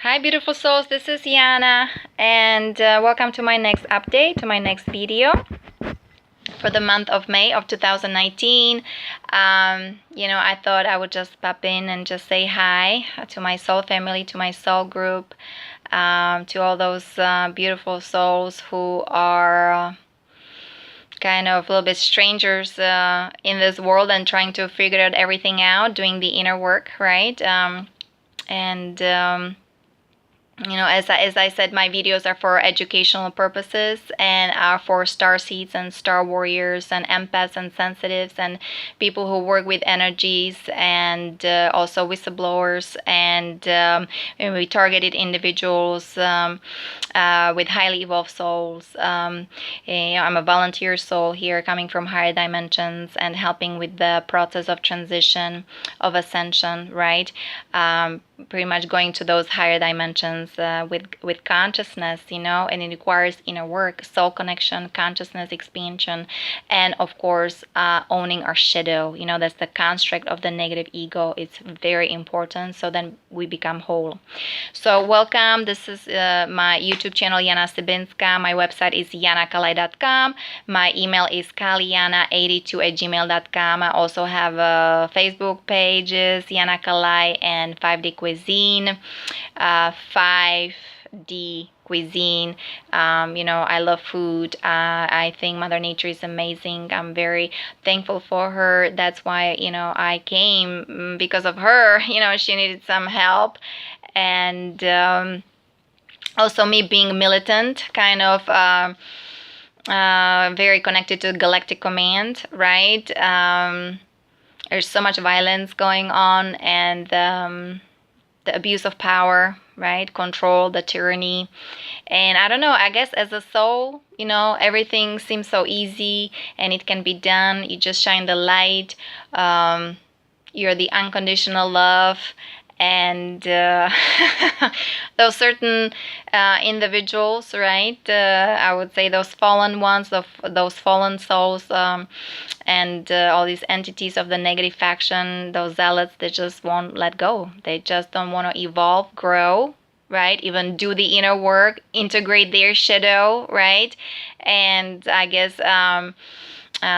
Hi, beautiful souls. This is Yana, and welcome to my next update, to my next video for the month of May of 2019. I thought I would just pop in and just say hi to my soul family, to my soul group, to all those beautiful souls who are kind of a little bit strangers in this world and trying to figure out everything out, doing the inner work, right? As I said, my videos are for educational purposes and are for star seeds and star warriors and empaths and sensitives and people who work with energies and also whistleblowers and we targeted individuals with highly evolved souls. I'm a volunteer soul here coming from higher dimensions and helping with the process of transition, of ascension, right? Pretty much going to those higher dimensions with consciousness, and it requires inner work, soul connection, consciousness expansion, and of course owning our shadow. That's the construct of the negative ego. It's very important, so then we become whole. So welcome. This is my YouTube channel, Yana Sibinska. My website is yanakalai.com. My email is kaliana82@gmail.com. I also have Facebook pages, Yana Kalai and 5D Cuisine, 5D Cuisine. I love food. I think Mother Nature is amazing. I'm very thankful for her. That's why, I came because of her. She needed some help. And also me being militant, kind of very connected to Galactic Command, right? There's so much violence going on, and the abuse of power, right? Control, the tyranny. And I don't know, I guess as a soul, everything seems so easy and it can be done. You just shine the light. You're the unconditional love. And those certain individuals, right? I would say those fallen ones, those fallen souls, and all these entities of the negative faction, those zealots, they just won't let go. They just don't want to evolve, grow, right? Even do the inner work, integrate their shadow, right? And I guess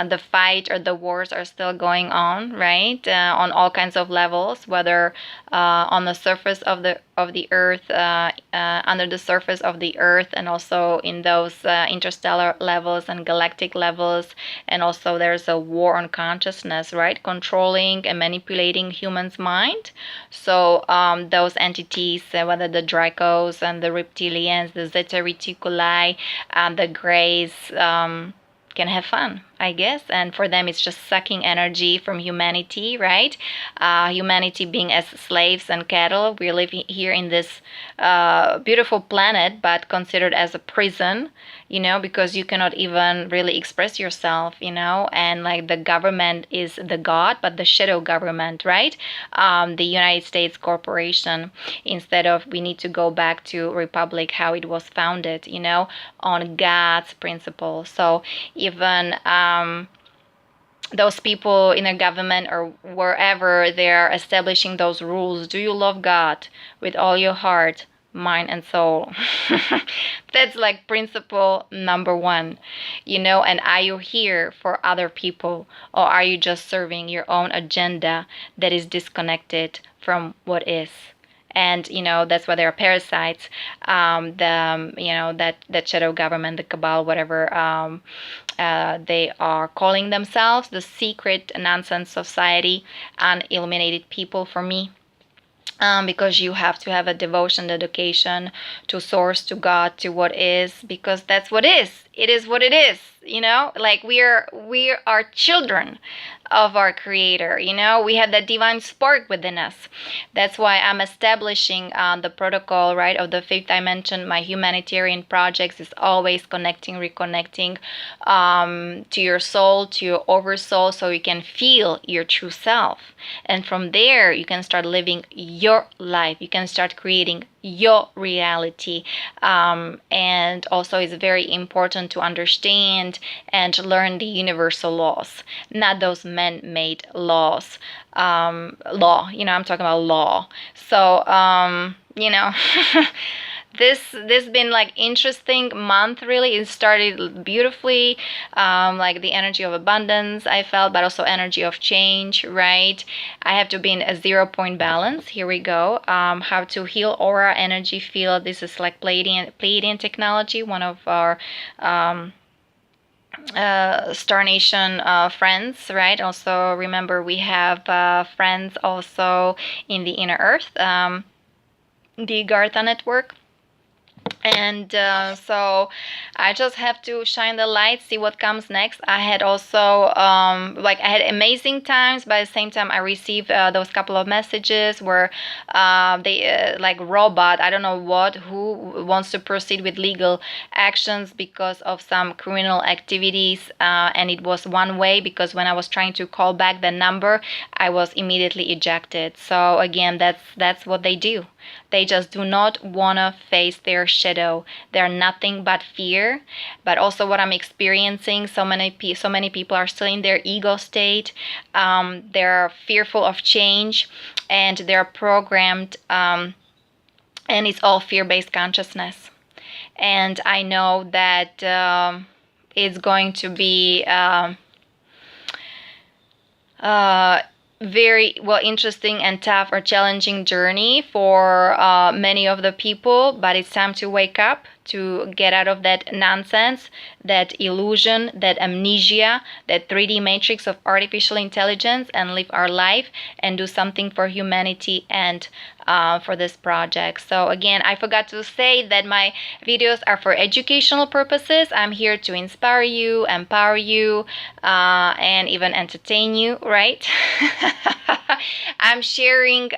the fight or the wars are still going on, right? On all kinds of levels, whether on the surface of the earth, under the surface of the earth, and also in those interstellar levels and galactic levels. And also there's a war on consciousness, right? Controlling and manipulating humans' mind. So those entities, whether the Dracos and the reptilians, the Zeta Reticuli, the Greys, can have fun, I guess. And for them, it's just sucking energy from humanity, right? Humanity being as slaves and cattle. We live here in this beautiful planet, but considered as a prison, because you cannot even really express yourself, and like the government is the god, but the shadow government, right? The United States corporation, instead of we need to go back to republic, how it was founded, on God's principles. So even those people in a government or wherever they're establishing those rules, do you love God with all your heart, mind, and soul? That's like principle number one, and are you here for other people, or are you just serving your own agenda that is disconnected from what is? And that's why there are parasites, that shadow government, the cabal, whatever they are calling themselves, the secret nonsense society, unilluminated people for me. Because you have to have a devotion, dedication to source, to God, to what is, because that's what is. It is what it is. Like we are children of our Creator. We have that divine spark within us. That's why I'm establishing the protocol, right, of the fifth dimension. My humanitarian projects is always connecting, reconnecting to your soul, to your oversoul, so you can feel your true self. And from there, you can start living your life. You can start creating your reality. And also it's very important to understand and learn the universal laws, not those man-made laws. I'm talking about law. So you know, this been like interesting month. Really, it started beautifully, like the energy of abundance I felt, but also energy of change, right? I have to be in a 0 point balance. Here we go. How to heal aura energy field. This is like Pleiadian technology, one of our Star Nation friends, right? Also, remember we have friends also in the Inner Earth, the Gartha network. And so I just have to shine the light, see what comes next. I had also like I had amazing times, but at the same time I received those couple of messages where they like robot, I don't know what, who wants to proceed with legal actions because of some criminal activities, and it was one way, because when I was trying to call back the number, I was immediately ejected. So again, that's what they do. They just do not want to face their shadow. They're nothing but fear. But also what I'm experiencing, so many people are still in their ego state. They're fearful of change, and they're programmed, and it's all fear-based consciousness. And I know that it's going to be very interesting and tough or challenging journey for many of the people, but it's time to wake up, to get out of that nonsense, that illusion, that amnesia, that 3D matrix of artificial intelligence, and live our life and do something for humanity and for this project. So again, I forgot to say that my videos are for educational purposes. I'm here to inspire you, empower you, and even entertain you, right? I'm sharing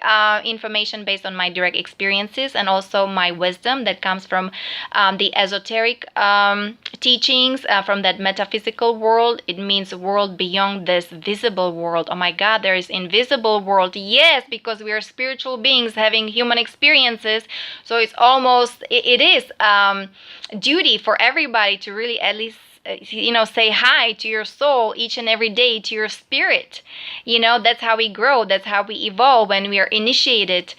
information based on my direct experiences and also my wisdom that comes from the esoteric teachings, from that metaphysical world. It means world beyond this visible world. Oh my God, there is invisible world. Yes, because we are spiritual beings having human experiences. So it's almost, it is duty for everybody to really at least say hi to your soul each and every day, to your spirit. That's how we grow. That's how we evolve, when we are initiated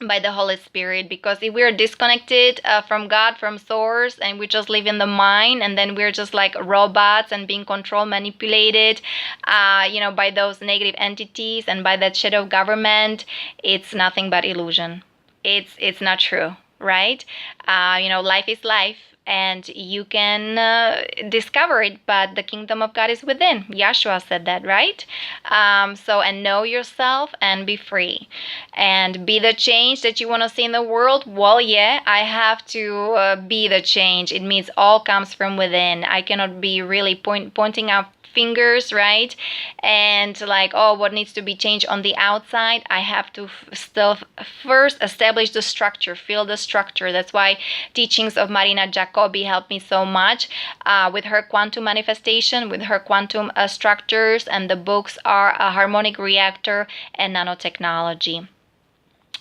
by the Holy Spirit. Because if we're disconnected from God, from source, and we just live in the mind, and then we're just like robots and being controlled, manipulated, by those negative entities and by that shadow government, it's nothing but illusion. It's not true, right? Life is life, and you can discover it, but the kingdom of God is within. Yeshua said that, right? And know yourself and be free and be the change that you want to see in the world. Well, yeah, I have to be the change. It means all comes from within. I cannot be really pointing out fingers, right? And like, oh, what needs to be changed on the outside? I have to still first establish the structure, feel the structure. That's why teachings of Marina Jacobi helped me so much with her quantum manifestation, with her quantum structures, and the books are a harmonic reactor and nanotechnology.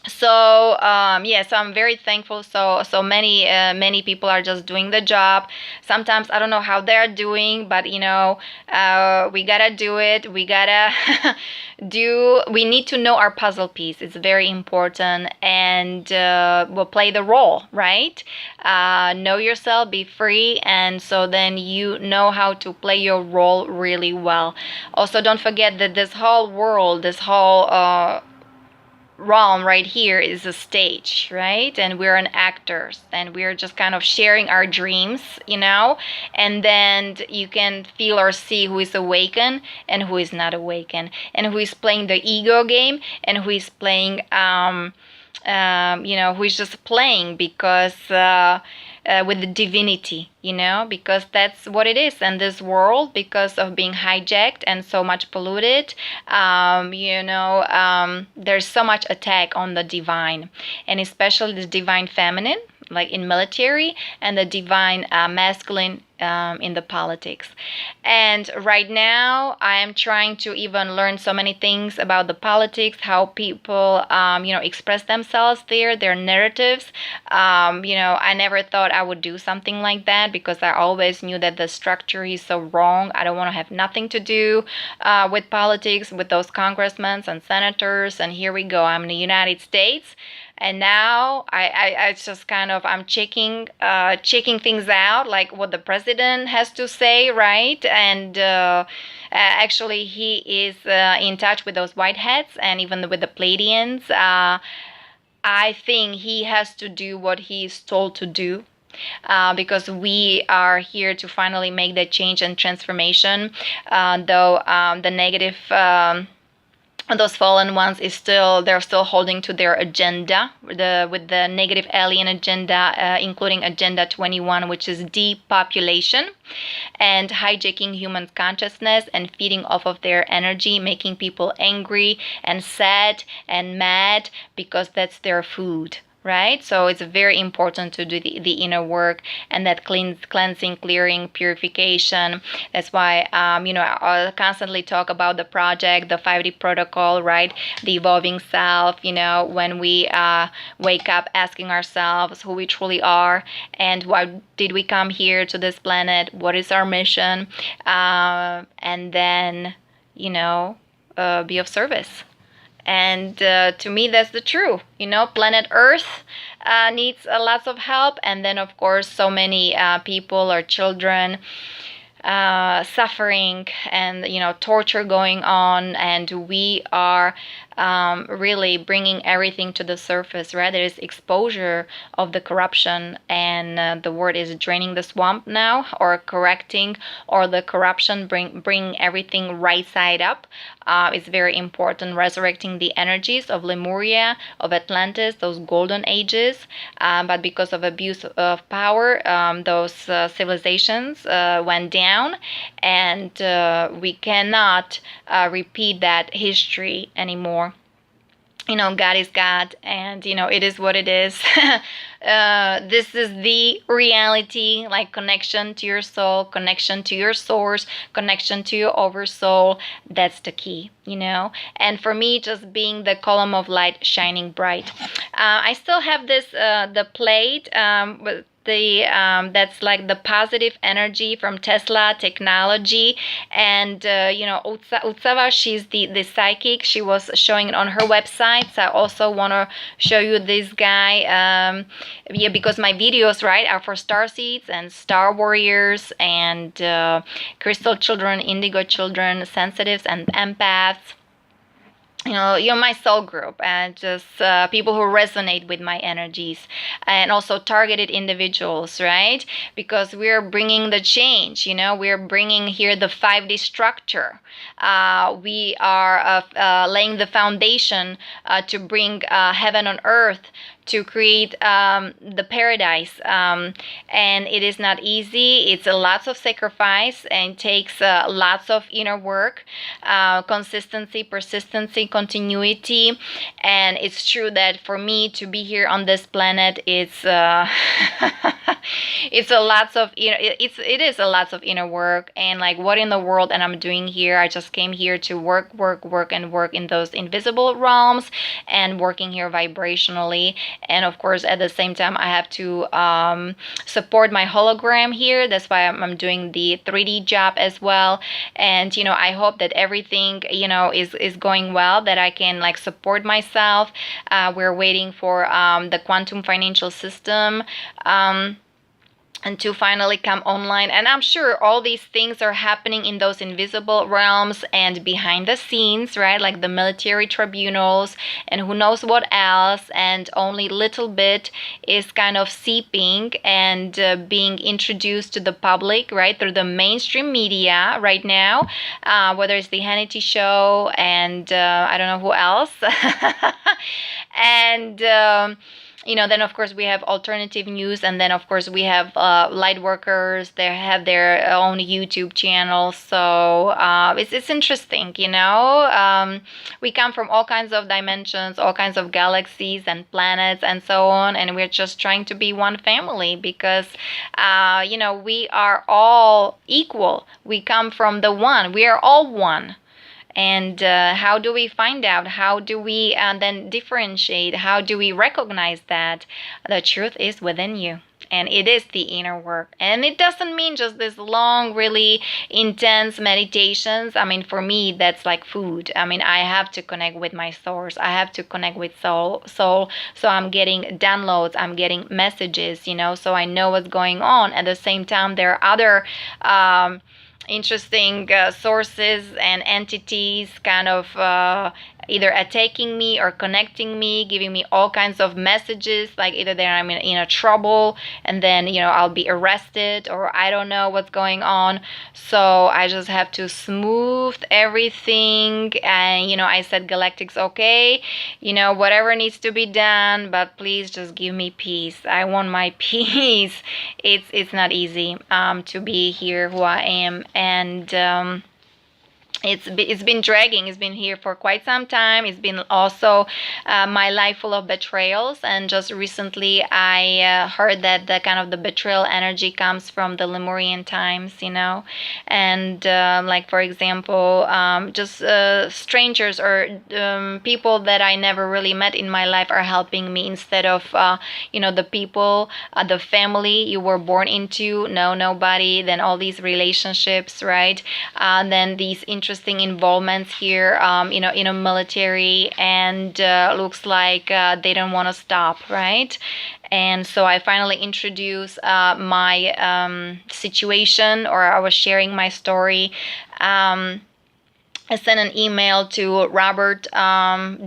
So so I'm very thankful. So many people are just doing the job. Sometimes I don't know how they're doing, but we gotta do it. We gotta we need to know our puzzle piece. It's very important, and we'll play the role, right? Know yourself, be free, and so then you know how to play your role really well. Also, don't forget that this whole world, this whole realm right here is a stage, right? And we're an actors, and we're just kind of sharing our dreams, and then you can feel or see who is awakened and who is not awakened, and who is playing the ego game, and who is playing who is just playing because with the divinity, because that's what it is in this world, because of being hijacked and so much polluted. There's so much attack on the divine, and especially the divine feminine, like in military, and the divine masculine in the politics. And right now I am trying to even learn so many things about the politics, how people express themselves there, their narratives. I never thought I would do something like that, because I always knew that the structure is so wrong. I don't want to have nothing to do with politics, with those congressmen and senators. And here we go, I'm in the United States, and now I just kind of, I'm checking things out, like what the president has to say, right? And actually he is in touch with those whiteheads and even with the Pleiadians. I think he has to do what he's told to do. Because we are here to finally make that change and transformation, though the negative, those fallen ones they're still holding to their agenda, with the negative alien agenda, including Agenda 21, which is depopulation and hijacking human consciousness and feeding off of their energy, making people angry and sad and mad because that's their food. Right? So it's very important to do the inner work, and that cleansing, clearing, purification. That's why, I constantly talk about the project, the 5D protocol, right? The evolving self, when we wake up asking ourselves who we truly are and why did we come here to this planet, what is our mission, and then, be of service. And to me, that's the truth. Planet Earth needs lots of help. And then, of course, so many people or children suffering and, torture going on. And we are really bringing everything to the surface, right? There is exposure of the corruption, and the word is draining the swamp now, or correcting, or the corruption, bring everything right side up. It's very important, resurrecting the energies of Lemuria, of Atlantis, those golden ages. But because of abuse of power, those civilizations went down, and we cannot repeat that history anymore. God is God, and it is what it is. This is the reality, like connection to your soul, connection to your source, connection to your oversoul. That's the key, and for me, just being the column of light shining bright. I still have this the plate with that's like the positive energy from Tesla technology. And Utsava, she's the psychic. She was showing it on her website. So I also want to show you this guy, because my videos, right, are for star seeds and star warriors and crystal children, indigo children, sensitives and empaths. You're my soul group, and just people who resonate with my energies, and also targeted individuals, right? Because we're bringing the change, we're bringing here the 5D structure. We are laying the foundation to bring heaven on earth, to create the paradise. And it is not easy. It's lots of sacrifice, and takes lots of inner work, consistency, persistency, continuity. And it's true that for me to be here on this planet, it's it's a lots of it is a lots of inner work. And like, what in the world and I'm doing here? I just came here to work in those invisible realms, and working here vibrationally. And of course, at the same time, I have to support my hologram here. That's why I'm doing the 3D job as well. And I hope that everything is going well, that I can like support myself. We're waiting for the quantum financial system and to finally come online. And I'm sure all these things are happening in those invisible realms and behind the scenes, right? Like the military tribunals and who knows what else. And only little bit is kind of seeping and being introduced to the public, right? Through the mainstream media right now, whether it's the Hannity show and I don't know who else. And then of course we have alternative news, and then of course we have light workers. They have their own YouTube channel. So it's interesting. We come from all kinds of dimensions, all kinds of galaxies and planets and so on, and we're just trying to be one family because we are all equal. We come from the one. We are all one. And how do we find out? How do we then differentiate? How do we recognize that? The truth is within you. And it is the inner work. And it doesn't mean just this long, really intense meditations. I mean, for me, that's like food. I mean, I have to connect with my source. I have to connect with soul. So I'm getting downloads. I'm getting messages, so I know what's going on. At the same time, there are other interesting sources and entities kind of either attacking me or connecting me, giving me all kinds of messages, like either I'm in a trouble and then I'll be arrested, or I don't know what's going on. So I just have to smooth everything, and I said, Galactic's okay, whatever needs to be done, but please just give me peace. I want my peace. It's not easy to be here who I am, and it's been dragging. It's been here for quite some time. It's been also my life full of betrayals, and just recently I heard that the kind of the betrayal energy comes from the Lemurian times, and like for example, just strangers or people that I never really met in my life are helping me instead of the people, the family you were born into. No, nobody. Then all these relationships, right? Then these interesting involvements here, in a military, and looks like they don't want to stop, right? And so I finally introduced my situation, or I was sharing my story. I sent an email to Robert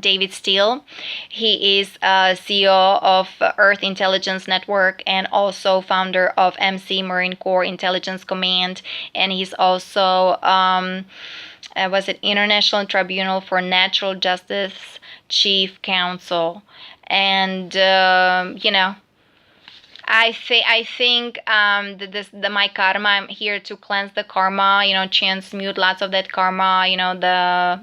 David Steele. He is CEO of Earth Intelligence Network and also founder of MC Marine Corps Intelligence Command. And he's also was it International Tribunal for Natural Justice Chief Counsel. And I think my karma, I'm here to cleanse the karma, transmute lots of that karma,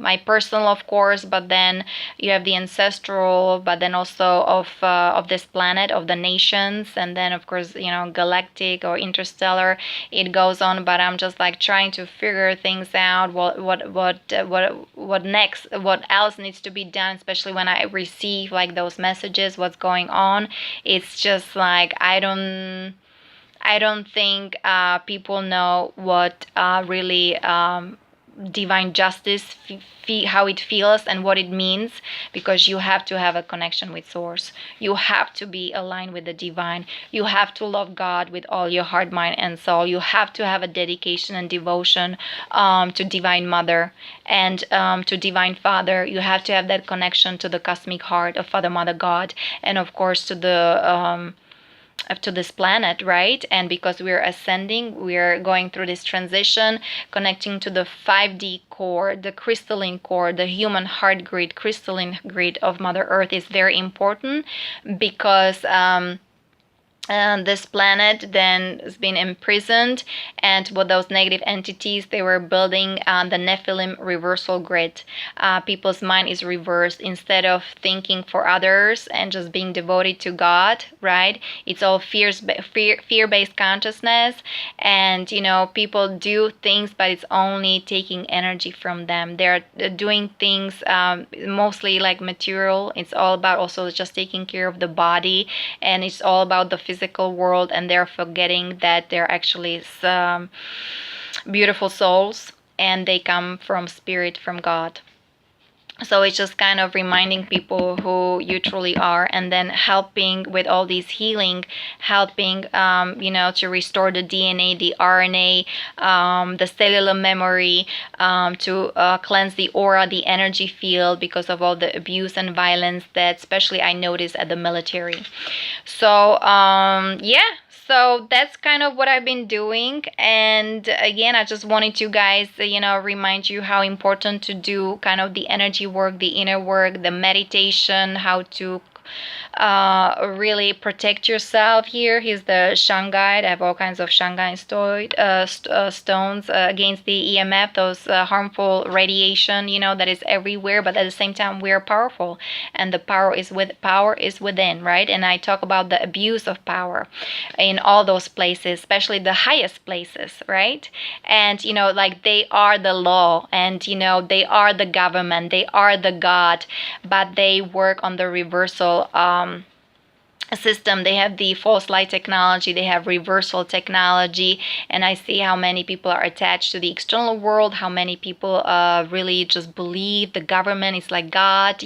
my personal, of course, but then you have the ancestral, but then also of this planet, of the nations, and then of course, galactic or interstellar. It goes on, but I'm just like trying to figure things out. What next? What else needs to be done? Especially when I receive like those messages, what's going on? It's just like I don't think people know what really divine justice how it feels and what it means, because you have to have a connection with source. You have to be aligned with the divine. You have to love God with all your heart, mind, and soul. You have to have a dedication and devotion to Divine Mother and to Divine Father. You have to have that connection to the cosmic heart of Father, Mother, God, and of course to the up to this planet, right? And because we're ascending, we're going through this transition, connecting to the 5D core, the crystalline core, the human heart grid, crystalline grid of Mother Earth is very important, because this planet then has been imprisoned, and with those negative entities, they were building the Nephilim reversal grid. People's mind is reversed. Instead of thinking for others and just being devoted to God, right? It's all fear-based consciousness, and people do things, but it's only taking energy from them. They're doing things mostly like material. It's all about also just taking care of the body, and it's all about the physical world, and they're forgetting that they're actually beautiful souls, and they come from spirit, from God. So it's just kind of reminding people who you truly are, and then helping with all these healing, helping to restore the DNA, the RNA, the cellular memory, to cleanse the aura, the energy field, because of all the abuse and violence that especially I noticed at the military. So so that's kind of what I've been doing. And again, I just wanted to guys, remind you how important to do kind of the energy work, the inner work, the meditation, how to really protect yourself here. He's the shungite. I have all kinds of shungite stones against the EMF, those harmful radiation, that is everywhere. But at the same time, we are powerful, and the power is within, right? And I talk about the abuse of power in all those places, especially the highest places, right? And like they are the law, and they are the government, they are the God, but they work on the reversal system. They have the false light technology, they have reversal technology, and I see how many people are attached to the external world, how many people really just believe the government is like God,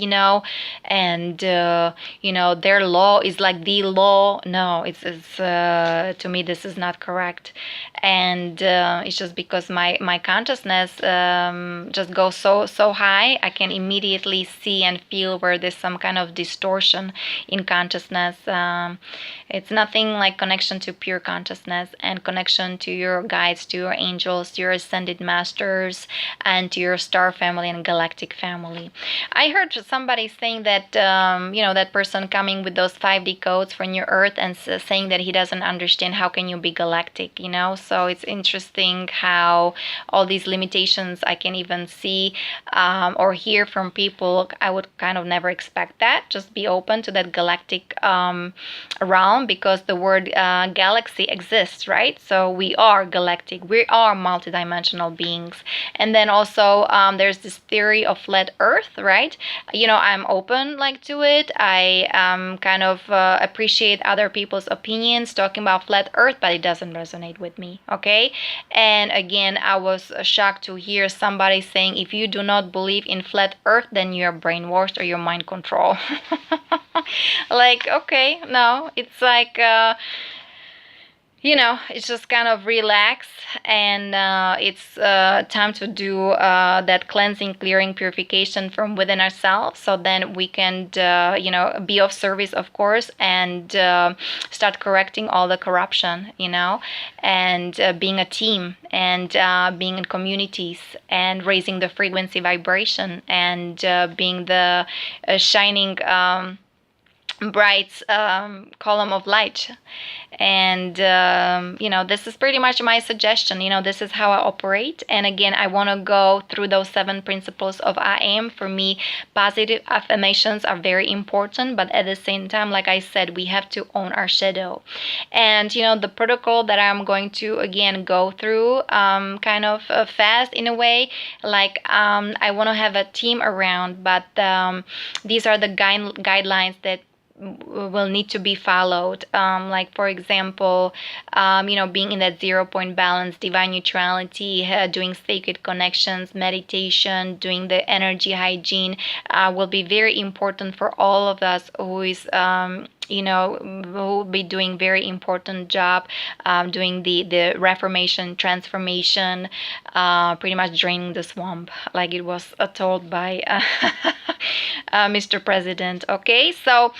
and their law is like the law. No, it's to me this is not correct. And it's just because my consciousness just goes so high, I can immediately see and feel where there's some kind of distortion in consciousness. It's nothing like connection to pure consciousness and connection to your guides, to your angels, to your ascended masters, and to your star family and galactic family. I heard somebody saying that that person coming with those 5D codes from your earth and saying that he doesn't understand how can you be galactic. So it's interesting how all these limitations I can even see or hear from people. I would kind of never expect that. Just be open to that galactic realm, because the word galaxy exists, right? So we are galactic, we are multidimensional beings. And then also there's this theory of flat earth, right? I'm open to it. I kind of appreciate other people's opinions talking about flat earth, but it doesn't resonate with me, okay? And again, I was shocked to hear somebody saying, if you do not believe in flat earth, then you're brainwashed or you're mind control. Okay, no, it's it's just kind of relax, and it's time to do that cleansing, clearing, purification from within ourselves, so then we can be of service, of course, and start correcting all the corruption, and being a team, and being in communities, and raising the frequency vibration, and being the shining bright column of light. And this is pretty much my suggestion. This is how I operate. And again, I want to go through those 7 principles of I am. For me, positive affirmations are very important, but at the same time, like I said, we have to own our shadow. And the protocol that I'm going to again go through kind of fast in a way, I want to have a team around, but these are the guidelines that will need to be followed, for example, being in that 0 point balance, divine neutrality, doing sacred connections, meditation, doing the energy hygiene will be very important for all of us who is will be doing very important job doing the reformation, transformation, pretty much draining the swamp, like it was told by Mr. President. Okay, so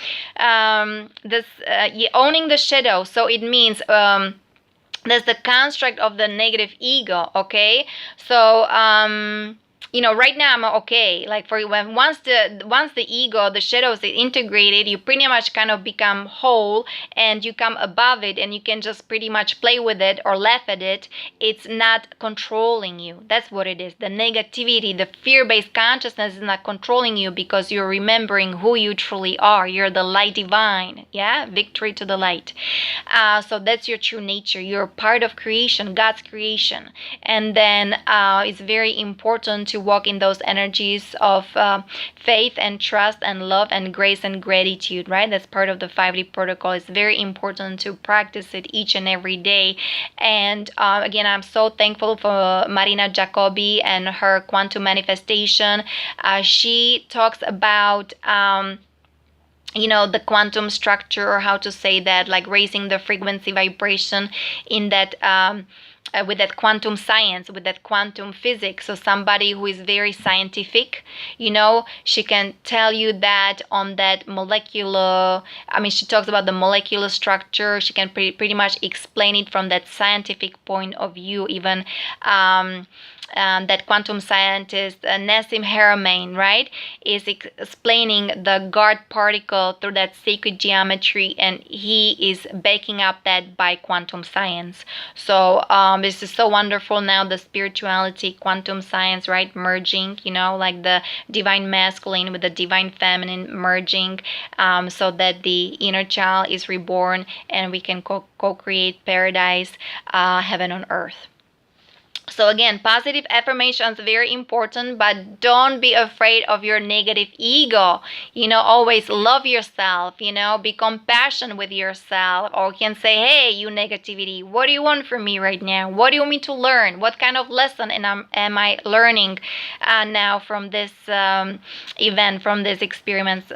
this owning the shadow, so it means there's the construct of the negative ego. Okay, so right now I'm okay. Once the ego, the shadow is integrated, you pretty much kind of become whole, and you come above it, and you can just pretty much play with it or laugh at it. It's not controlling you. That's what it is. The negativity, the fear-based consciousness is not controlling you, because you're remembering who you truly are. You're the light divine. Yeah, victory to the light. So that's your true nature. You're part of creation, God's creation. And then it's very important to walk in those energies of faith and trust and love and grace and gratitude, right? That's part of the 5D protocol. It's very important to practice it each and every day. And again, I'm so thankful for Marina Jacobi and her quantum manifestation. She talks about the quantum structure, or how to say that, like raising the frequency vibration in that with that quantum science, with that quantum physics. So somebody who is very scientific, she can tell you that on that molecular, she talks about the molecular structure. She can pretty much explain it from that scientific point of view. Even that quantum scientist Nassim Haramein, right, is explaining the God particle through that sacred geometry, and he is backing up that by quantum science. So this is so wonderful now, the spirituality, quantum science, right, merging, like the divine masculine with the divine feminine merging, so that the inner child is reborn and we can co-create paradise, heaven on earth. So again, positive affirmations very important, but don't be afraid of your negative ego. Always love yourself, be compassionate with yourself, or you can say, hey, you negativity, what do you want from me right now? What do you want me to learn? What kind of lesson am I learning now from this event, from this experience,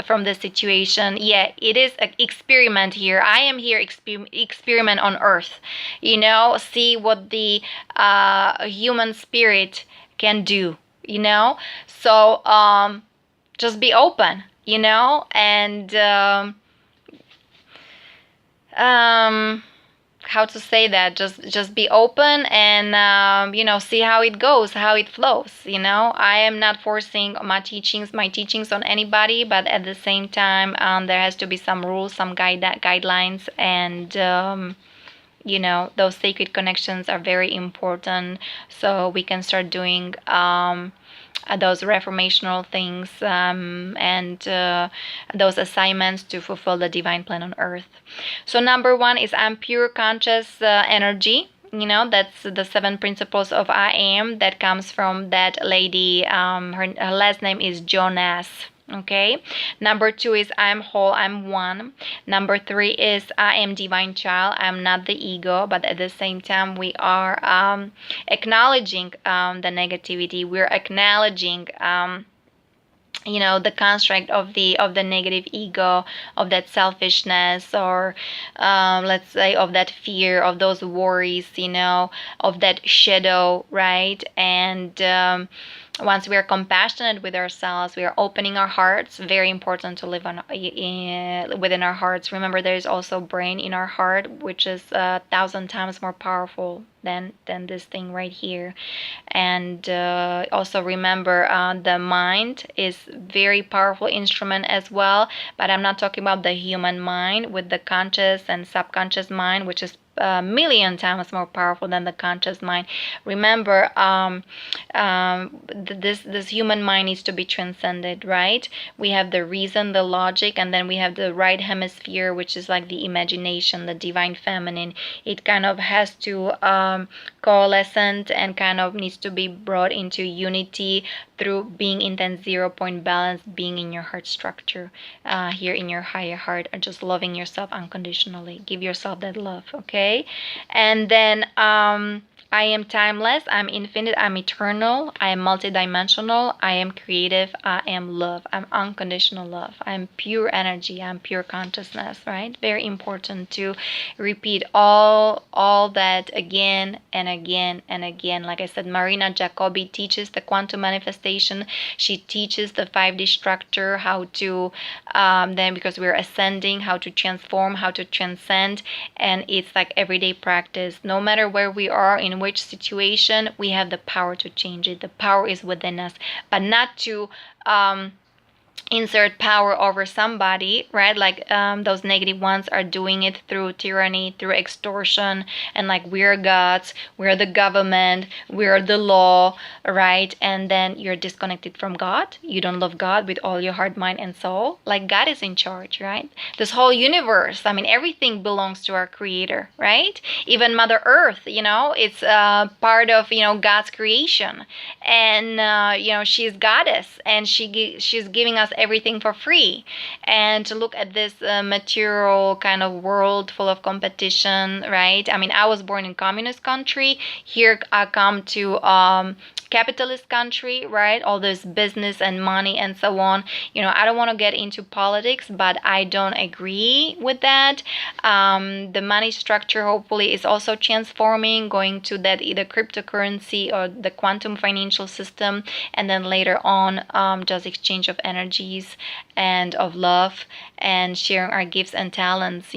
from this situation? Yeah, it is an experiment here. I am here experiment on earth. See what the human spirit can do. So just be open, and how to say that, just be open and see how it goes, how it flows. I am not forcing my teachings on anybody, but at the same time there has to be some rules, some guidelines, and those sacred connections are very important, so we can start doing those reformational things, and those assignments to fulfill the divine plan on earth. So number 1 is I'm pure conscious energy. That's the 7 principles of I am, that comes from that lady. Her last name is Jonas. Okay. Number 2 is I'm whole, I'm one. Number 3 is I am divine child. I'm not the ego, but at the same time we are acknowledging the negativity. We're acknowledging the construct of the negative ego, of that selfishness, or let's say of that fear, of those worries, of that shadow, right? And once we are compassionate with ourselves, we are opening our hearts. Very important to live within our hearts. Remember, there is also brain in our heart, which is 1,000 times more powerful than this thing right here. And also remember, the mind is very powerful instrument as well, but I'm not talking about the human mind with the conscious and subconscious mind, which is a million times more powerful than the conscious mind. Remember, this human mind needs to be transcended, right? We have the reason, the logic, and then we have the right hemisphere, which is like the imagination, the divine feminine. It kind of has to coalescent and kind of needs to be brought into unity through being in that 0 point balance, being in your heart structure, here in your higher heart, and just loving yourself unconditionally. Give yourself that love, okay? And then I am timeless, I'm infinite, I'm eternal, I am multidimensional, I am creative, I am love, I'm unconditional love, I'm pure energy, I'm pure consciousness, right? Very important to repeat all that again and again and again. Like I said, Marina Jacobi teaches the quantum manifestation. She teaches the 5D structure, how to then, because we're ascending, how to transform, how to transcend, and it's like everyday practice. No matter where we are, in which situation, we have the power to change it. The power is within us, but not to insert power over somebody, right? Like those negative ones are doing it through tyranny, through extortion, and like we're gods, we're the government, we're the law, right? And then you're disconnected from God. You don't love God with all your heart, mind, and soul. Like God is in charge, right? This whole universe, everything belongs to our creator, right? Even Mother Earth, it's part of, God's creation. And, she's goddess, and she's giving us us everything for free. And to look at this material kind of world full of competition, right? I mean, I was born in communist country. Here I come to capitalist country, right? All this business and money and so on. I don't want to get into politics, but I don't agree with that. The money structure hopefully is also transforming, going to that either cryptocurrency or the quantum financial system, and then later on just exchange of energies and of love and sharing our gifts and talents,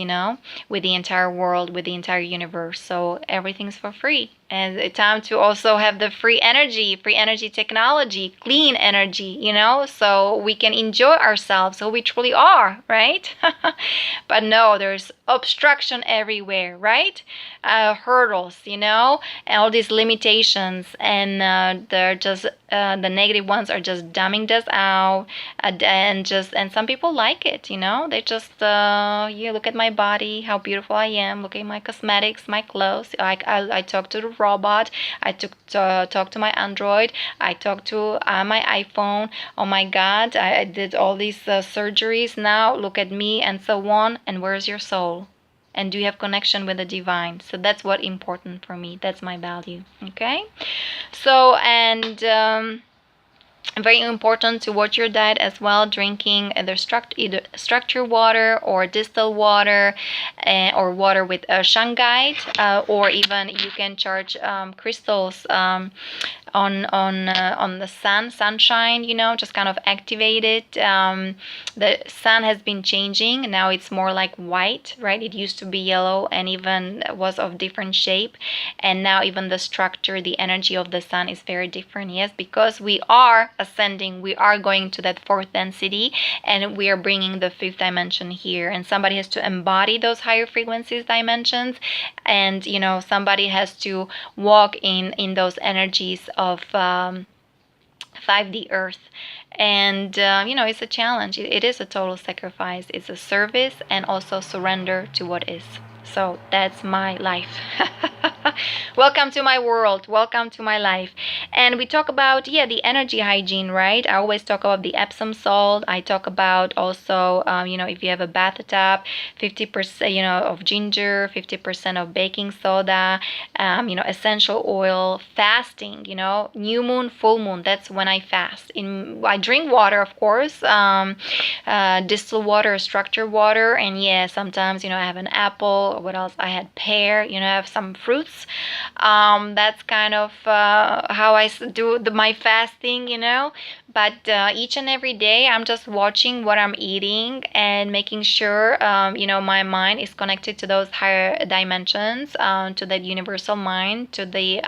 with the entire world, with the entire universe. So everything's for free. And it's time to also have the free energy technology, clean energy, so we can enjoy ourselves, who we truly are, right? But no, there's obstruction everywhere, right? Hurdles, and all these limitations, and they're just the negative ones are just dumbing us out, and some people like it, they just look at my body, how beautiful I am, look at my cosmetics, my clothes. I talk to the robot, I talk to my Android, I talk to my iPhone. Oh my God, I did all these surgeries, now look at me, and so on. And where's your soul? And do you have connection with the divine? So that's what important for me. That's my value. Okay. So, and very important to watch your diet as well, drinking either structured water or distilled water, or water with shungite, or even you can charge crystals on the sunshine, just kind of activate it. The sun has been changing, now it's more like white, right? It used to be yellow and even was of different shape, and now even the structure, the energy of the sun is very different. Yes, because we are ascending, we are going to that fourth density, and we are bringing the fifth dimension here, and somebody has to embody those higher frequencies dimensions, and somebody has to walk in those energies of 5D Earth. And it's a challenge. It is a total sacrifice. It's a service and also surrender to what is. So that's my life. Welcome to my world. Welcome to my life. And we talk about, the energy hygiene, right? I always talk about the Epsom salt. I talk about also, if you have a bathtub, 50%, of ginger, 50% of baking soda, essential oil, fasting, new moon, full moon. That's when I fast. I drink water, of course, distilled water, structured water. And sometimes, I have an apple. What else? I had pear, I have some fruits. That's kind of how I do my fasting, but each and every day I'm just watching what I'm eating and making sure my mind is connected to those higher dimensions, to that universal mind, to the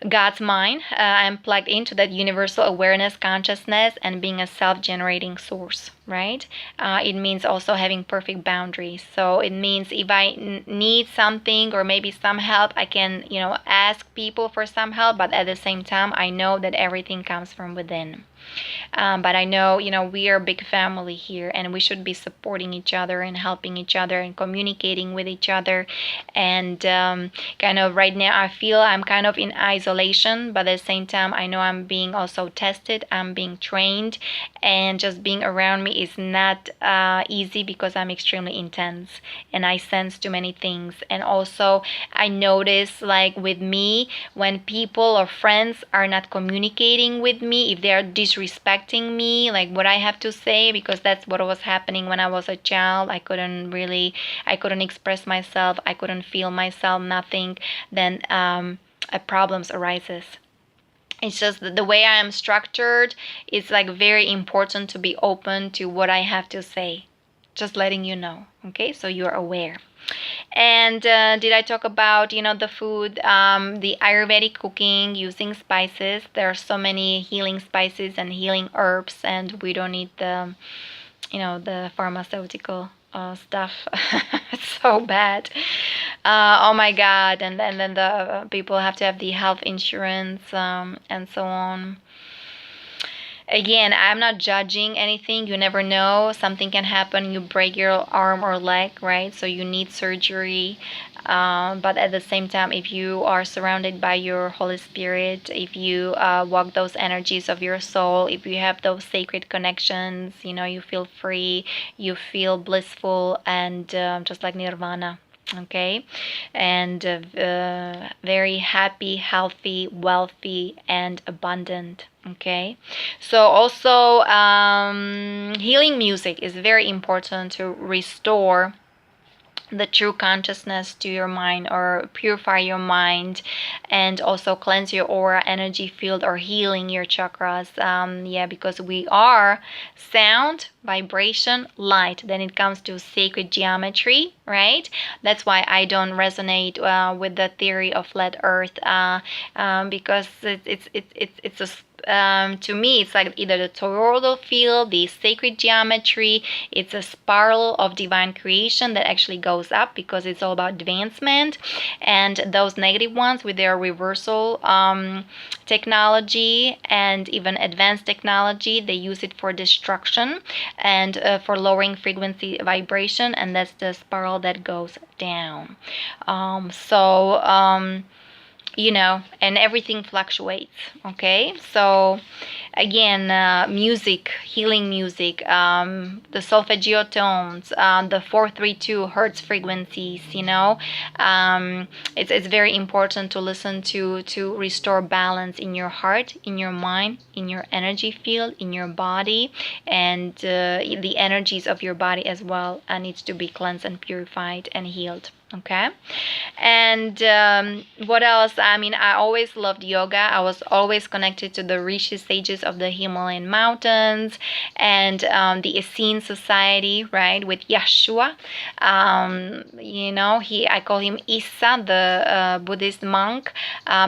God's mind. I'm plugged into that universal awareness, consciousness, and being a self-generating source, right? It means also having perfect boundaries. So it means if I need something or maybe some help, I can, ask people for some help, but at the same time, I know that everything comes from within. But I know, we are a big family here, and we should be supporting each other and helping each other and communicating with each other. And kind of right now, I feel I'm kind of in isolation, but at the same time, I know I'm being also tested. I'm being trained, and just being around me is not easy because I'm extremely intense and I sense too many things. And also, I notice, like with me, when people or friends are not communicating with me, if they are disrespecting me, like what I have to say, because that's what was happening when I was a child. I couldn't express myself, I couldn't feel myself, nothing. Then problems arises. It's just the way I am structured. It's like very important to be open to what I have to say. Just letting you know, okay? So you're aware. And did I talk about, the food, the Ayurvedic cooking using spices? There are so many healing spices and healing herbs, and we don't need the, the pharmaceutical stuff. It's so bad. Oh my God. And then the people have to have the health insurance, and so on. Again, I'm not judging anything. You never know. Something can happen. You break your arm or leg, right? So you need surgery. But at the same time, if you are surrounded by your Holy Spirit, if you walk those energies of your soul, if you have those sacred connections, you feel free, you feel blissful, and just like nirvana. Okay, and very happy, healthy, wealthy, and abundant. Okay, so also healing music is very important to restore the true consciousness to your mind, or purify your mind, and also cleanse your aura, energy field, or healing your chakras. Because we are sound, vibration, light. Then it comes to sacred geometry, right? That's why I don't resonate with the theory of flat earth, because it's a to me, it's like either the toroidal field, the sacred geometry. It's a spiral of divine creation that actually goes up, because it's all about advancement. And those negative ones with their reversal technology and even advanced technology, they use it for destruction and for lowering frequency vibration, and that's the spiral that goes down. And everything fluctuates. Okay, so again, music, healing music, the solfeggio tones, the 432 hertz frequencies. It's very important to listen to restore balance in your heart, in your mind, in your energy field, in your body, and the energies of your body as well needs to be cleansed and purified and healed. Okay, and what else? I always loved yoga. I was always connected to the rishi sages of the Himalayan mountains, and the Essene Society, right, with Yeshua. I call him Issa, the Buddhist monk.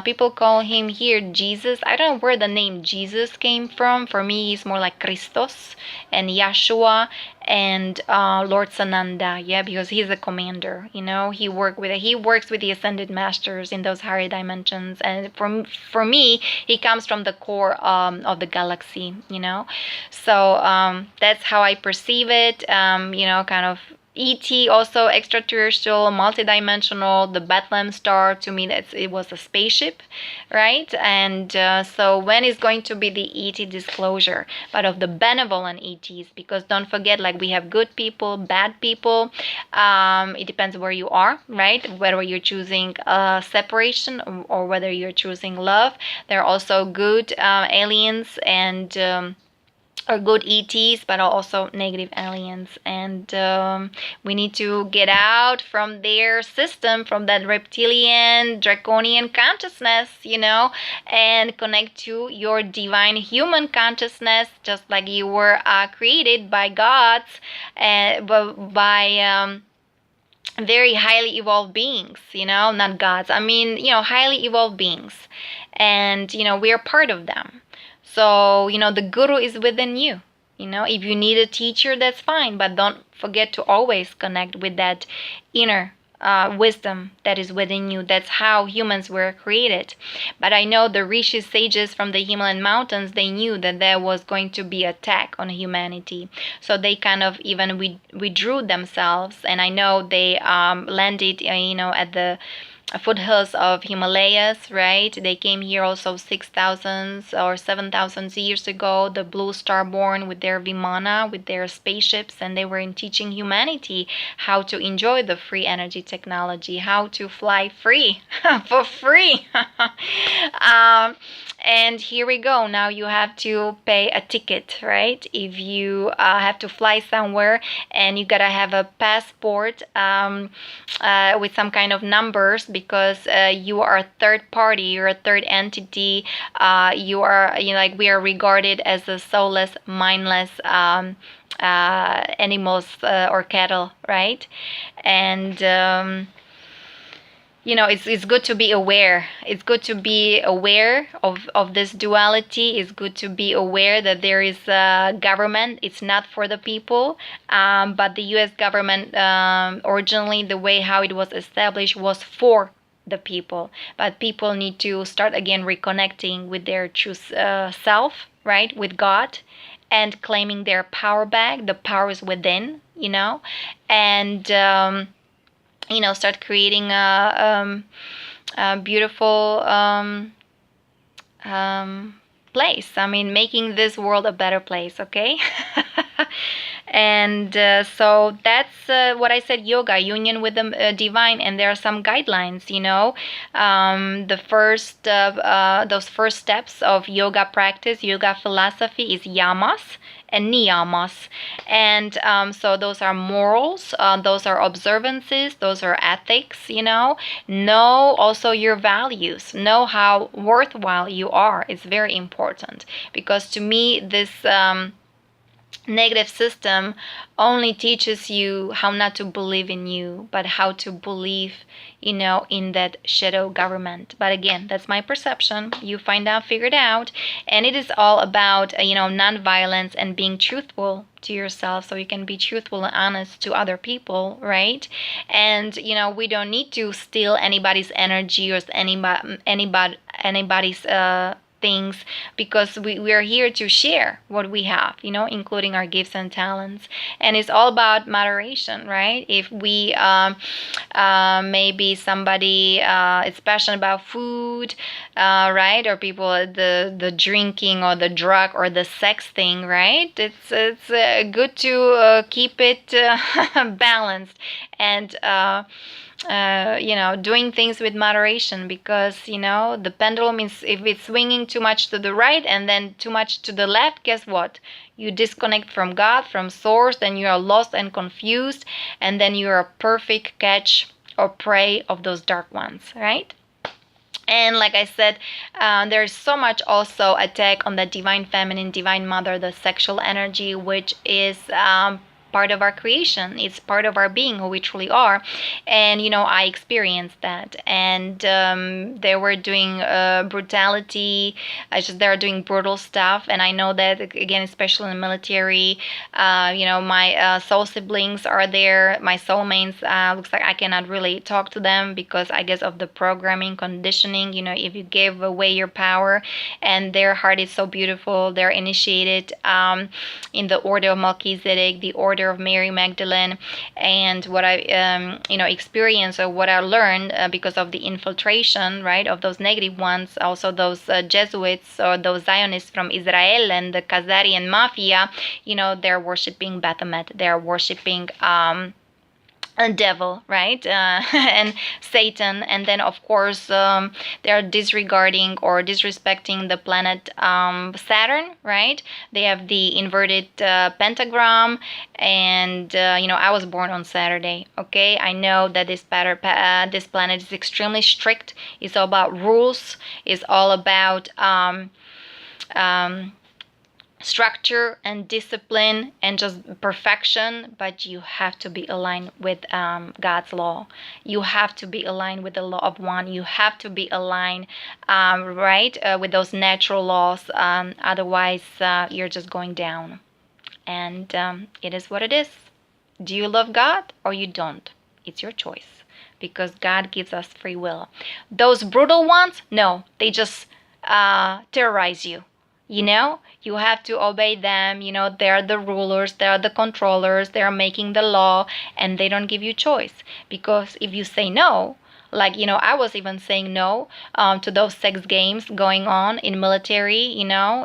People call him here Jesus. I don't know where the name Jesus came from. For me, he's more like Christos and Yeshua and Lord Sananda, because he's a commander. He works with the ascended masters in those higher dimensions, and for me, he comes from the core of the galaxy. So that's how I perceive it. Kind of ET, also extraterrestrial, multidimensional. The Bethlehem star, to me, it was a spaceship, right? And so when is going to be the ET disclosure, but of the benevolent ETs? Because don't forget, like, we have good people, bad people. It depends where you are, right? Whether you're choosing separation or whether you're choosing love. There are also good aliens and or good ETs, but also negative aliens, and we need to get out from their system, from that reptilian, draconian consciousness, and connect to your divine human consciousness, just like you were created by gods, by very highly evolved beings, not gods. Highly evolved beings, and we are part of them. So, the guru is within you. If you need a teacher, that's fine, but don't forget to always connect with that inner wisdom that is within you. That's how humans were created. But I know the rishi sages from the Himalayan mountains, they knew that there was going to be attack on humanity. So they kind of even withdrew themselves, and I know they landed, at the foothills of Himalayas, right? They came here also 6,000 or 7,000 years ago, the blue starborn with their Vimana, with their spaceships, and they were teaching humanity how to enjoy the free energy technology, how to fly free for free. And here we go. Now you have to pay a ticket, right? If you have to fly somewhere, and you gotta have a passport with some kind of numbers, because you are a third party, you're a third entity. We are regarded as a soulless, mindless animals or cattle, right? And it's good to be aware. It's good to be aware of this duality. It's good to be aware that there is a government. It's not for the people, but the U.S. government, originally, the way how it was established was for the people. But people need to start again reconnecting with their true self, right, with God, and claiming their power back. The power is within, and start creating a beautiful place. I mean, making this world a better place, okay? And so that's what I said, yoga, union with the divine. And there are some guidelines, the first those first steps of yoga practice, yoga philosophy is yamas and niyamas. And so those are morals, those are observances, those are ethics. Know also your values, know how worthwhile you are. It's very important, because to me this negative system only teaches you how not to believe in you, but how to believe, in that shadow government. But again, that's my perception. You find out, figure it out. And it is all about, non-violence and being truthful to yourself, so you can be truthful and honest to other people, right? And, we don't need to steal anybody's energy or anybody's things, because we are here to share what we have, including our gifts and talents. And it's all about moderation, right? If we maybe somebody is passionate about food, right, or people the drinking or the drug or the sex thing, right? It's good to keep it balanced, and doing things with moderation, because the pendulum is, if it's swinging too much to the right and then too much to the left, guess what? You disconnect from God, from source, then you are lost and confused, and then you are a perfect catch or prey of those dark ones, right? And like I said, there's so much also attack on the divine feminine, divine mother, the sexual energy, which is part of our creation. It's part of our being, who we truly are. And I experienced that. And they were doing brutality. They are doing brutal stuff. And I know that, again, especially in the military, my soul siblings are there. My soulmates, looks like I cannot really talk to them, because I guess of the programming, conditioning. If you give away your power, and their heart is so beautiful, they're initiated in the order of Melchizedek, the order of Mary Magdalene. And what I experienced, or what I learned, because of the infiltration, right, of those negative ones, also those Jesuits or those Zionists from Israel and the Khazarian mafia, they're worshiping Baphomet, they're worshiping a devil, right? And Satan. And then of course they're disregarding or disrespecting the planet Saturn, right? They have the inverted pentagram. And I was born on Saturday, okay? I know that this planet is extremely strict. It's all about rules. It's all about structure and discipline and just perfection. But you have to be aligned with God's law. You have to be aligned with the law of one. You have to be aligned right, with those natural laws. Otherwise you're just going down. And it is what it is. Do you love God or you don't? It's your choice, because God gives us free will. Those brutal ones, no, they just terrorize you. You have to obey them. They're the rulers, they're the controllers, they're making the law, and they don't give you choice. Because if you say no, like, I was even saying no to those sex games going on in military.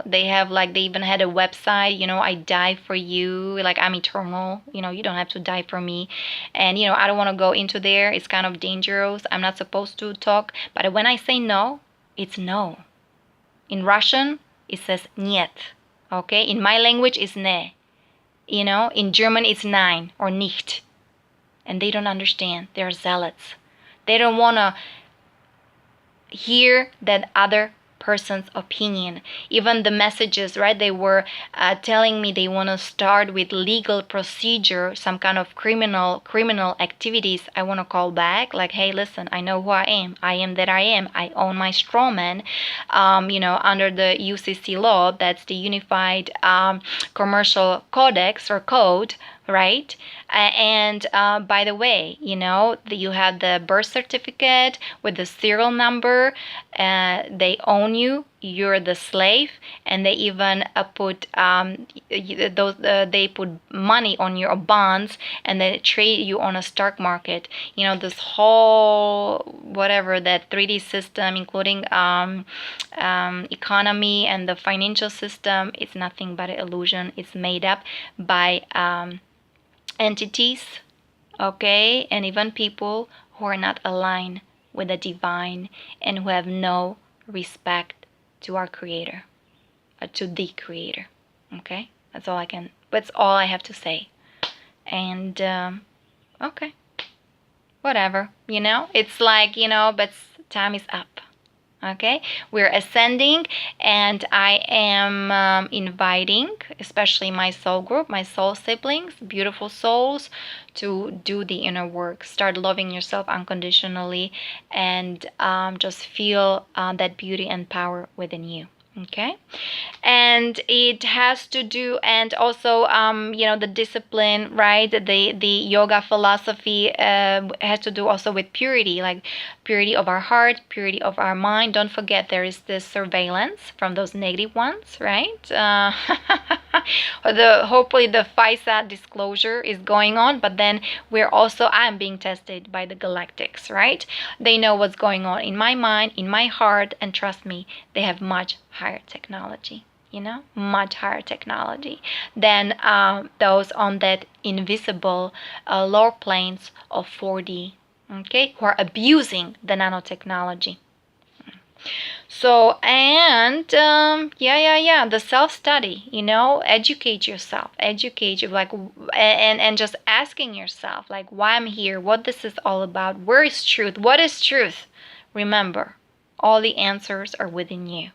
They have, like, they even had a website, I die for you, like, I'm eternal, you don't have to die for me. And I don't want to go into there. It's kind of dangerous. I'm not supposed to talk. But when I say no, it's no. In Russian it says "niet." Okay, in my language it's "ne." In German it's "nein" or "nicht." And they don't understand. They're zealots. They don't want to hear that other person's opinion. Even the messages, right? They were telling me they want to start with legal procedure, some kind of criminal activities. I want to call back, like, hey, listen, I know who I am. I am that I am. I own my straw man. Under the UCC law, that's the Unified Commercial Codex or Code, right? And by the way, you have the birth certificate with the serial number. They own you. You're the slave, and they even put they put money on your bonds, and they trade you on a stock market. This whole whatever that 3D system, including economy and the financial system, is nothing but an illusion. It's made up by entities, okay, and even people who are not aligned with the divine and who have no respect to our creator, to the creator. Okay, that's all I have to say. And okay, whatever, it's like, but time is up. Okay, we're ascending, and I am inviting, especially my soul group, my soul siblings, beautiful souls, to do the inner work. Start loving yourself unconditionally, and just feel that beauty and power within you. Okay, and it has to do, and also the discipline, right? The yoga philosophy has to do also with purity, like purity of our heart, purity of our mind. Don't forget, there is this surveillance from those negative ones, right? Hopefully the FISA disclosure is going on, but then I'm being tested by the Galactics, right? They know what's going on in my mind, in my heart, and trust me, they have much higher technology, much higher technology than those on that invisible lower planes of 4D, okay, who are abusing the nanotechnology. So, and the self-study, educate yourself, and just asking yourself, like, why I'm here, what this is all about, where is truth, what is truth? Remember, all the answers are within you.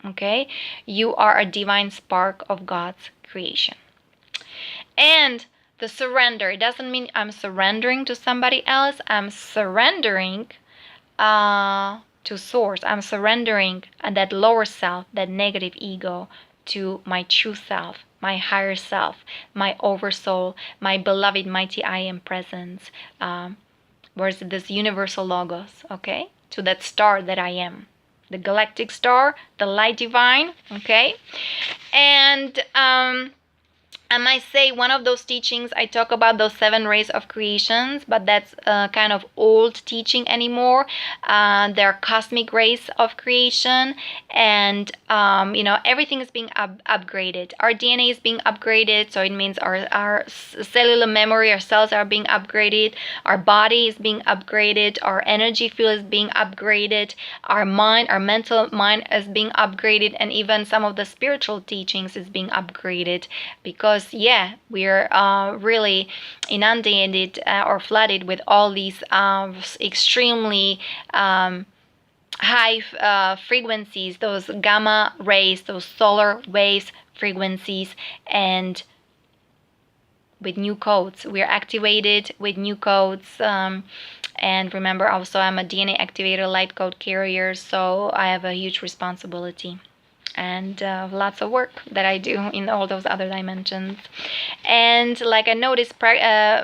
Okay, you are a divine spark of God's creation. And the surrender, it doesn't mean I'm surrendering to somebody else. I'm surrendering to source. I'm surrendering that lower self, that negative ego, to my true self, my higher self, my oversoul, my beloved mighty I am presence. Where's this universal logos? Okay, to that star that I am. The galactic star, the light divine, okay? And I might say one of those teachings, I talk about those 7 rays of creations, but that's kind of old teaching anymore. They're cosmic rays of creation, and everything is being upgraded. Our DNA is being upgraded, so it means our cellular memory, our cells are being upgraded, our body is being upgraded, our energy field is being upgraded, our mind, our mental mind is being upgraded, and even some of the spiritual teachings is being upgraded, because we're really inundated or flooded with all these extremely high frequencies, those gamma rays, those solar waves frequencies, and with new codes. We're activated with new codes. And remember, also, I'm a DNA activator, light code carrier, so I have a huge responsibility. And lots of work that I do in all those other dimensions. And like I noticed, I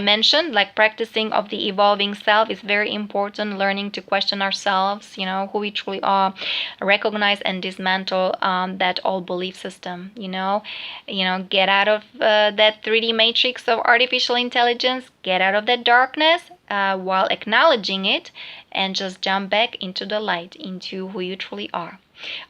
mentioned, like, practicing of the evolving self is very important. Learning to question ourselves, who we truly are, recognize and dismantle that old belief system. Get out of that 3D matrix of artificial intelligence. Get out of that darkness while acknowledging it, and just jump back into the light, into who you truly are.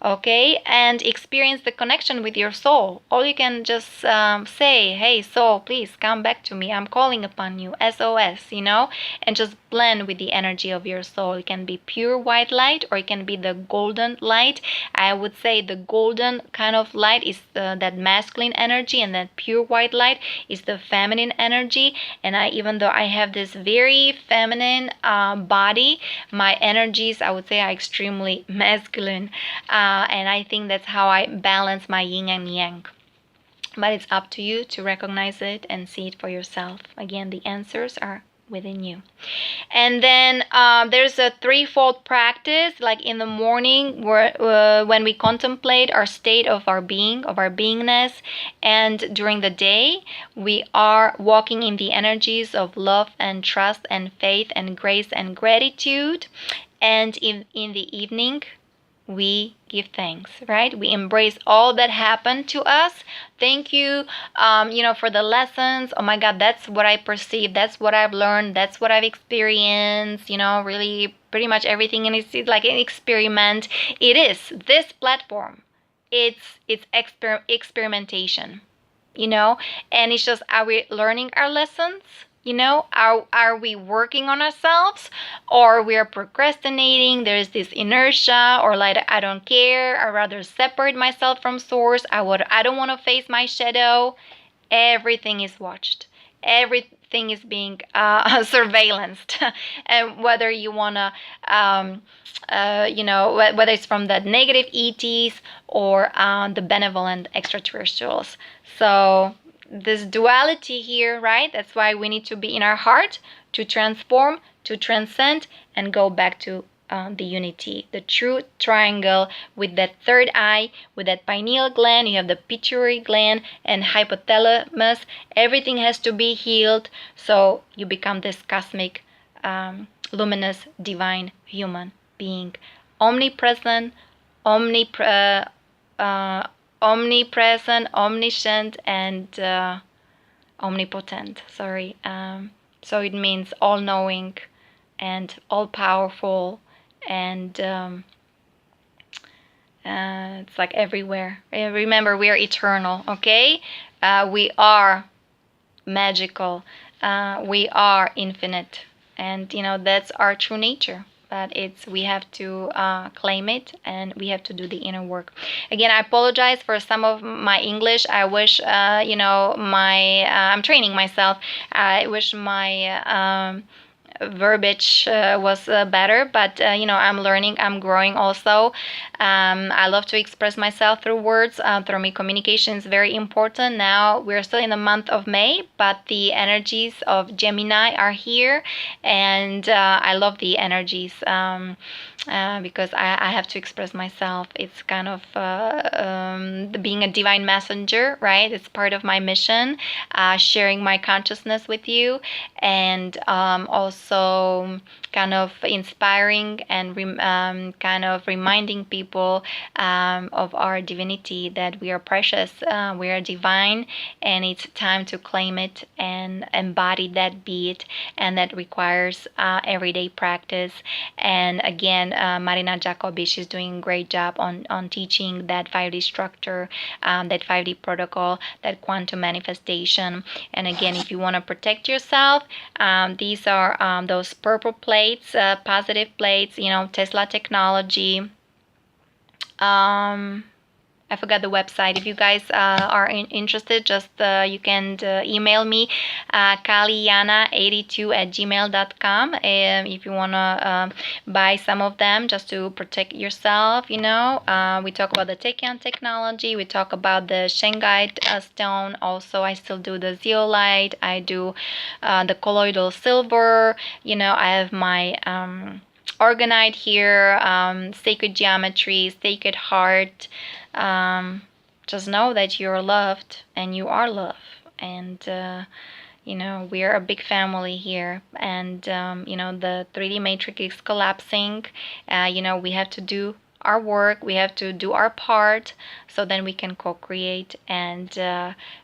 Okay, and experience the connection with your soul. Or you can just say, hey soul, please come back to me, I'm calling upon you, SOS, and just blend with the energy of your soul. It can be pure white light, or it can be the golden light. I would say the golden kind of light is that masculine energy, and that pure white light is the feminine energy. And even though I have this very feminine body, my energies, I would say, are extremely masculine. And I think that's how I balance my yin and yang. But it's up to you to recognize it and see it for yourself. Again, the answers are within you. And then there's a threefold practice, like in the morning, where when we contemplate our state of our being, of our beingness, and during the day, we are walking in the energies of love and trust and faith and grace and gratitude. And in the evening, we give thanks, right? We embrace all that happened to us. Thank you, for the lessons. Oh my God, that's what I perceive. That's what I've learned. That's what I've experienced. Really pretty much everything. And it's like an experiment. It is this platform. It's experimentation, and it's just, are we learning our lessons? Are we working on ourselves, or we are procrastinating? There's this inertia, or like, I don't care, I rather separate myself from source. I don't want to face my shadow. Everything is watched. Everything is being surveillanced. And whether you want to whether it's from the negative ETs or the benevolent extraterrestrials. So this duality here, right? That's why we need to be in our heart to transform, to transcend, and go back to the unity, the true triangle with that third eye, with that pineal gland. You have the pituitary gland and hypothalamus. Everything has to be healed, so you become this cosmic, luminous, divine human being, omnipresent, omnipresent, omniscient, and omnipotent. Sorry. So it means all-knowing and all-powerful, and it's like everywhere. Remember, we are eternal. Okay, we are magical. We are infinite, and that's our true nature. But we have to claim it, and we have to do the inner work. Again, I apologize for some of my English. I wish, I'm training myself. I wish my verbiage was better, but I'm learning, I'm growing also. I love to express myself through words. Through me, communication is very important. Now we're still in the month of May, but the energies of Gemini are here, and I love the energies because I have to express myself. It's kind of being a divine messenger, right? It's part of my mission, sharing my consciousness with you, and also kind of inspiring and kind of reminding people of our divinity, that we are precious, we are divine, and it's time to claim it and embody that beat, and that requires everyday practice. And again, Marina Jacobi, she's doing a great job on teaching that 5D structure, that 5D protocol, that quantum manifestation. And again, if you want to protect yourself, these are those purple plates, positive plates, Tesla technology. I forgot the website. If you guys are interested, just you can email me, kaliana82@gmail.com, if you want to buy some of them just to protect yourself. We talk about the Tachyon technology. We talk about the Shungite stone. Also, I still do the zeolite. I do the colloidal silver. I have my orgonite here, sacred geometry, sacred heart. Just know that you're loved, and you are love, and we are a big family here. And the 3D matrix is collapsing. We have to do our work, we have to do our part, so then we can co-create and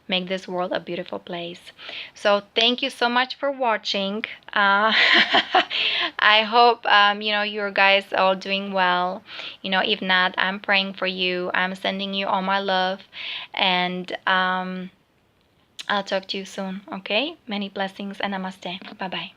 make this world a beautiful place. So thank you so much for watching. I hope you guys are all doing well. If not, I'm praying for you. I'm sending you all my love, and I'll talk to you soon. Okay, many blessings, and namaste. Bye bye.